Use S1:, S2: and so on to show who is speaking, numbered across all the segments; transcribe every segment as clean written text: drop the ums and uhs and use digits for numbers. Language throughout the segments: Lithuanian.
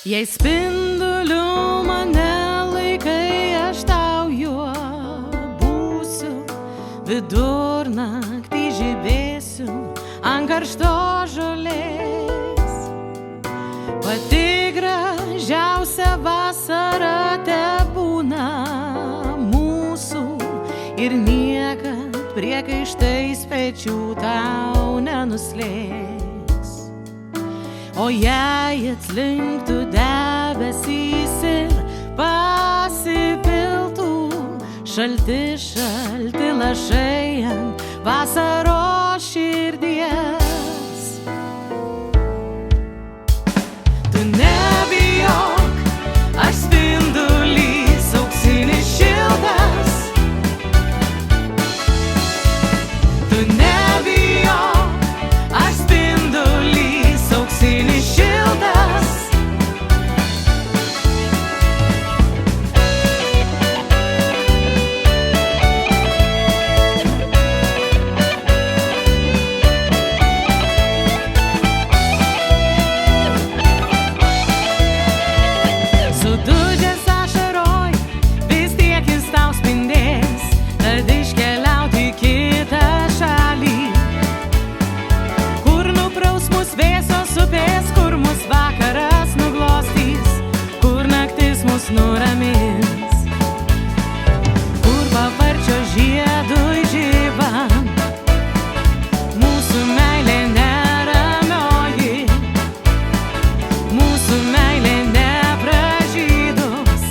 S1: Jei spinduliu mane laikai, aš tau juo būsiu, vidurnaktį žibėsiu ant karštos žolės. Pati gražiausia vasara tebūna mūsų ir niekad priekaištais pečių tau nenuslėgs. O jei atslinktų debesys ir pasipiltų šalti lašai ant vasaros širdies, tu nebijok, aš spindulys auksinis šiltas. Tu nebijok, aš spindulys auksinis šiltas. Sudūžęs ašaroj, vis tiek jis tau spindės, tad iškeliauti į kitą šalį, kur nupraus mus vėsos upės, kur mus vakaras nuglostys, kur naktis mus nuramins, kur paparčio žiedui žyvam mūsų meilė neramioji, mūsų meilė nepražydus,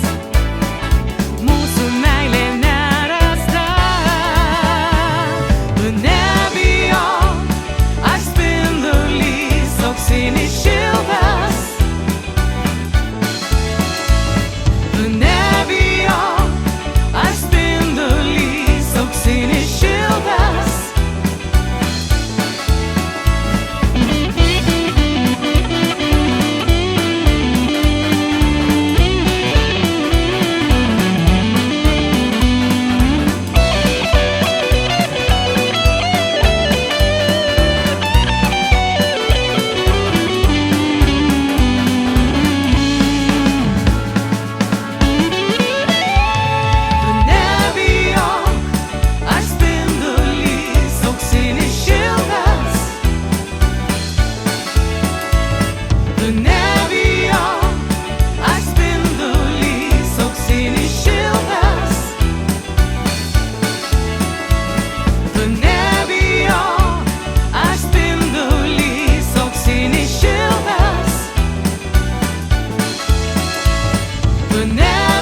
S1: mūsų meilė nerasta. Tu nebijok, aš spindulys auksinis šiltas. Tu nebijok, aš spindulys auksinis šiltas. Tu nebijok, aš spindulys auksinis šiltas. Tu nebijok, aš spindulys auksinis šiltas. Tu nebijok, aš spindulys auksinis šiltas. Tu nebijok.